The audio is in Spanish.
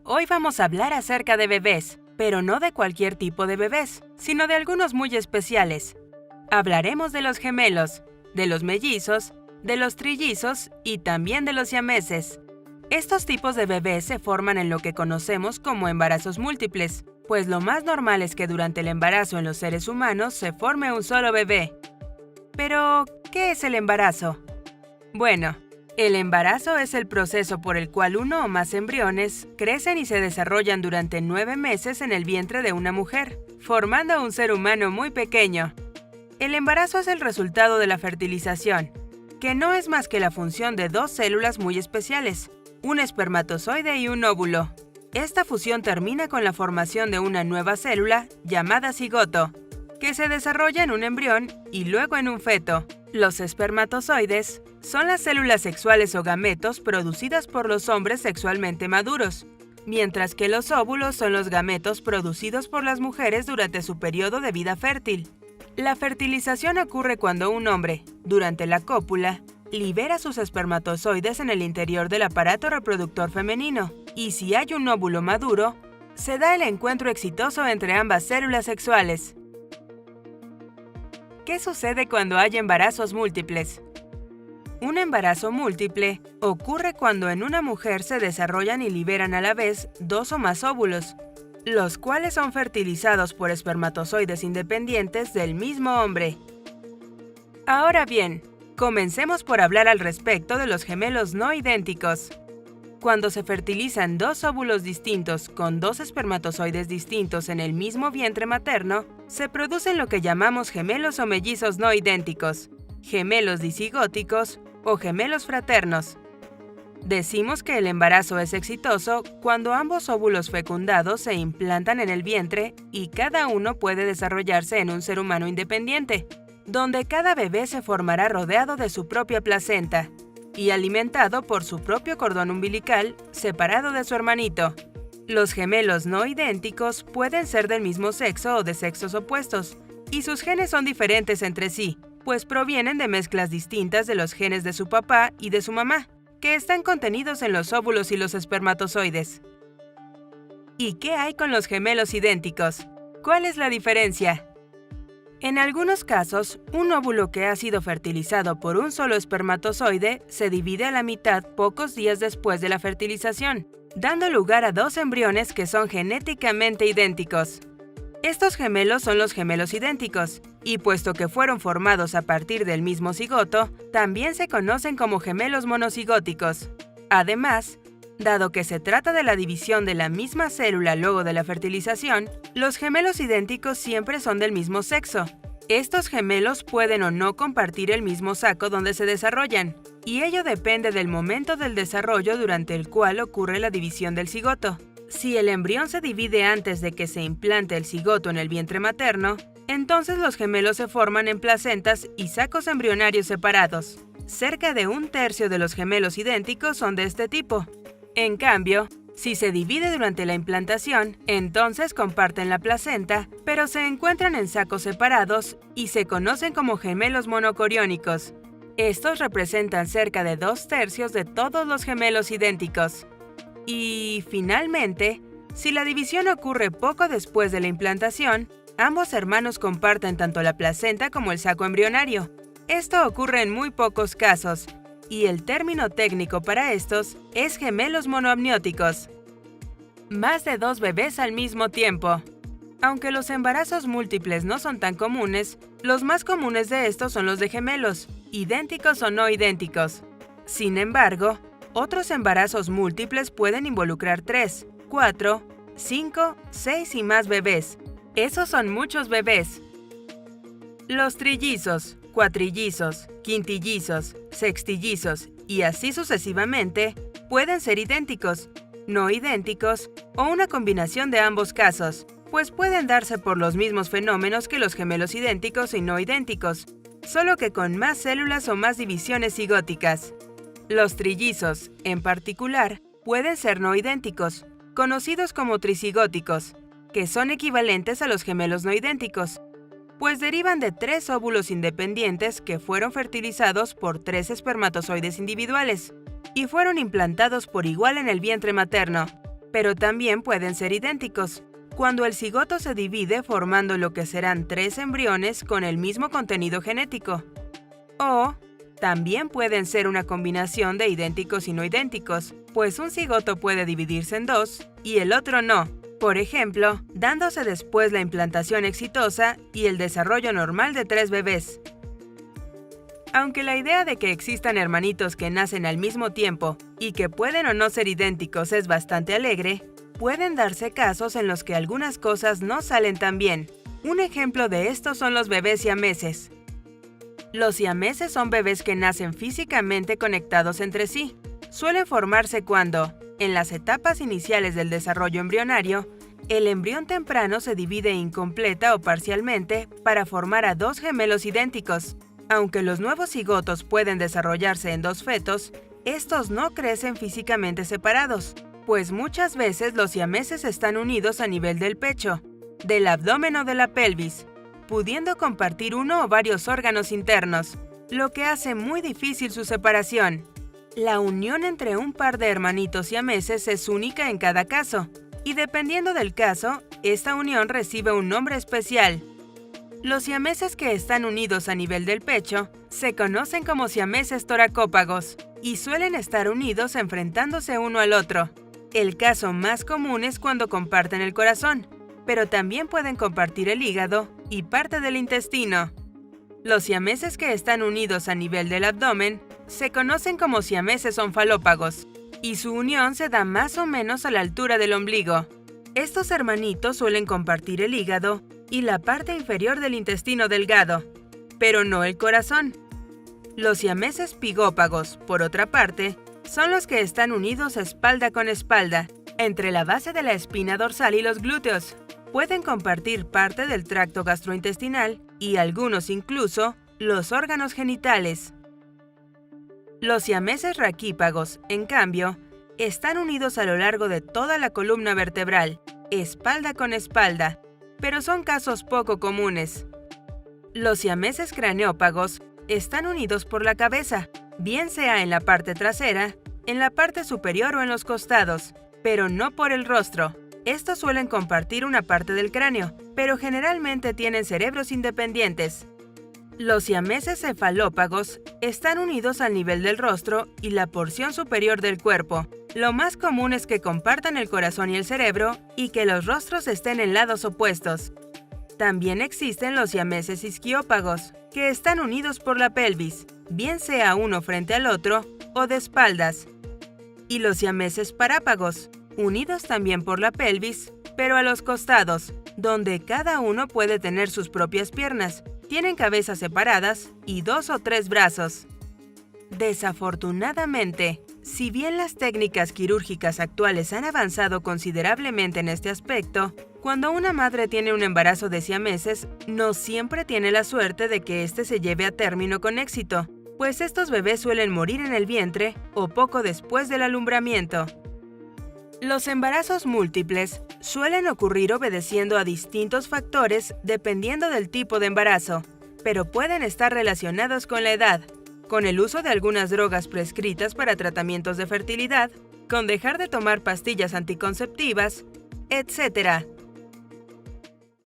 Hoy vamos a hablar acerca de bebés, pero no de cualquier tipo de bebés, sino de algunos muy especiales. Hablaremos de los gemelos, de los mellizos, de los trillizos y también de los siameses. Estos tipos de bebés se forman en lo que conocemos como embarazos múltiples, pues lo más normal es que durante el embarazo en los seres humanos se forme un solo bebé. Pero, ¿qué es el embarazo? Bueno, el embarazo es el proceso por el cual uno o más embriones crecen y se desarrollan durante 9 meses en el vientre de una mujer, formando un ser humano muy pequeño. El embarazo es el resultado de la fertilización, que no es más que la función de dos células muy especiales, un espermatozoide y un óvulo. Esta fusión termina con la formación de una nueva célula llamada cigoto, que se desarrolla en un embrión y luego en un feto. Los espermatozoides son las células sexuales o gametos producidas por los hombres sexualmente maduros, mientras que los óvulos son los gametos producidos por las mujeres durante su periodo de vida fértil. La fertilización ocurre cuando un hombre, durante la cópula, libera sus espermatozoides en el interior del aparato reproductor femenino, y si hay un óvulo maduro, se da el encuentro exitoso entre ambas células sexuales. ¿Qué sucede cuando hay embarazos múltiples? Un embarazo múltiple ocurre cuando en una mujer se desarrollan y liberan a la vez dos o más óvulos, los cuales son fertilizados por espermatozoides independientes del mismo hombre. Ahora bien, comencemos por hablar al respecto de los gemelos no idénticos. Cuando se fertilizan dos óvulos distintos con dos espermatozoides distintos en el mismo vientre materno, se producen lo que llamamos gemelos o mellizos no idénticos, gemelos disigóticos o gemelos fraternos. Decimos que el embarazo es exitoso cuando ambos óvulos fecundados se implantan en el vientre y cada uno puede desarrollarse en un ser humano independiente, donde cada bebé se formará rodeado de su propia placenta y alimentado por su propio cordón umbilical separado de su hermanito. Los gemelos no idénticos pueden ser del mismo sexo o de sexos opuestos, y sus genes son diferentes entre sí, pues provienen de mezclas distintas de los genes de su papá y de su mamá, que están contenidos en los óvulos y los espermatozoides. ¿Y qué hay con los gemelos idénticos? ¿Cuál es la diferencia? En algunos casos, un óvulo que ha sido fertilizado por un solo espermatozoide se divide a la mitad pocos días después de la fertilización, dando lugar a dos embriones que son genéticamente idénticos. Estos gemelos son los gemelos idénticos, y puesto que fueron formados a partir del mismo cigoto, también se conocen como gemelos monocigóticos. Además, dado que se trata de la división de la misma célula luego de la fertilización, los gemelos idénticos siempre son del mismo sexo. Estos gemelos pueden o no compartir el mismo saco donde se desarrollan, y ello depende del momento del desarrollo durante el cual ocurre la división del cigoto. Si el embrión se divide antes de que se implante el cigoto en el vientre materno, entonces los gemelos se forman en placentas y sacos embrionarios separados. Cerca de un tercio de los gemelos idénticos son de este tipo. En cambio, si se divide durante la implantación, entonces comparten la placenta, pero se encuentran en sacos separados y se conocen como gemelos monocoriónicos. Estos representan cerca de 2/3 de todos los gemelos idénticos. Y, finalmente, si la división ocurre poco después de la implantación, ambos hermanos comparten tanto la placenta como el saco embrionario. Esto ocurre en muy pocos casos, y el término técnico para estos es gemelos monoamnióticos. Más de 2 bebés al mismo tiempo. Aunque los embarazos múltiples no son tan comunes, los más comunes de estos son los de gemelos, idénticos o no idénticos. Sin embargo, otros embarazos múltiples pueden involucrar 3, 4, 5, 6 y más bebés. Esos son muchos bebés. Los trillizos, cuatrillizos, quintillizos, sextillizos y así sucesivamente pueden ser idénticos, no idénticos o una combinación de ambos casos, pues pueden darse por los mismos fenómenos que los gemelos idénticos y no idénticos, solo que con más células o más divisiones cigóticas. Los trillizos, en particular, pueden ser no idénticos, conocidos como tricigóticos, que son equivalentes a los gemelos no idénticos, pues derivan de 3 óvulos independientes que fueron fertilizados por 3 espermatozoides individuales y fueron implantados por igual en el vientre materno. pero también pueden ser idénticos, cuando el cigoto se divide formando lo que serán 3 embriones con el mismo contenido genético. O también pueden ser una combinación de idénticos y no idénticos, pues un cigoto puede dividirse en 2 y el otro no, por ejemplo, dándose después la implantación exitosa y el desarrollo normal de 3 bebés. Aunque la idea de que existan hermanitos que nacen al mismo tiempo y que pueden o no ser idénticos es bastante alegre, pueden darse casos en los que algunas cosas no salen tan bien. Un ejemplo de esto son los bebés siameses. Los siameses son bebés que nacen físicamente conectados entre sí. Suelen formarse cuando, en las etapas iniciales del desarrollo embrionario, el embrión temprano se divide incompleta o parcialmente para formar a 2 gemelos idénticos. Aunque los nuevos cigotos pueden desarrollarse en 2 fetos, estos no crecen físicamente separados, pues muchas veces los siameses están unidos a nivel del pecho, del abdomen o de la pelvis, pudiendo compartir uno o varios órganos internos, lo que hace muy difícil su separación. La unión entre un par de hermanitos siameses es única en cada caso, y dependiendo del caso, esta unión recibe un nombre especial. Los siameses que están unidos a nivel del pecho se conocen como siameses toracópagos y suelen estar unidos enfrentándose uno al otro. El caso más común es cuando comparten el corazón, pero también pueden compartir el hígado y parte del intestino. Los siameses que están unidos a nivel del abdomen se conocen como siameses onfalópagos y su unión se da más o menos a la altura del ombligo. Estos hermanitos suelen compartir el hígado y la parte inferior del intestino delgado, pero no el corazón. Los siameses pigópagos, por otra parte, son los que están unidos espalda con espalda, entre la base de la espina dorsal y los glúteos. Pueden compartir parte del tracto gastrointestinal y algunos incluso los órganos genitales. Los siameses raquípagos, en cambio, están unidos a lo largo de toda la columna vertebral, espalda con espalda, pero son casos poco comunes. Los siameses craneópagos están unidos por la cabeza, bien sea en la parte trasera, en la parte superior o en los costados, pero no por el rostro. Estos suelen compartir una parte del cráneo, pero generalmente tienen cerebros independientes. Los siameses cefalópagos están unidos al nivel del rostro y la porción superior del cuerpo. Lo más común es que compartan el corazón y el cerebro y que los rostros estén en lados opuestos. También existen los siameses isquiópagos, que están unidos por la pelvis, bien sea uno frente al otro o de espaldas. Y los siameses parápagos, unidos también por la pelvis, pero a los costados, donde cada uno puede tener sus propias piernas, tienen cabezas separadas y 2 o 3 brazos. Desafortunadamente, si bien las técnicas quirúrgicas actuales han avanzado considerablemente en este aspecto, cuando una madre tiene un embarazo de siameses, no siempre tiene la suerte de que éste se lleve a término con éxito, pues estos bebés suelen morir en el vientre o poco después del alumbramiento. Los embarazos múltiples suelen ocurrir obedeciendo a distintos factores dependiendo del tipo de embarazo, pero pueden estar relacionados con la edad, con el uso de algunas drogas prescritas para tratamientos de fertilidad, con dejar de tomar pastillas anticonceptivas, etc.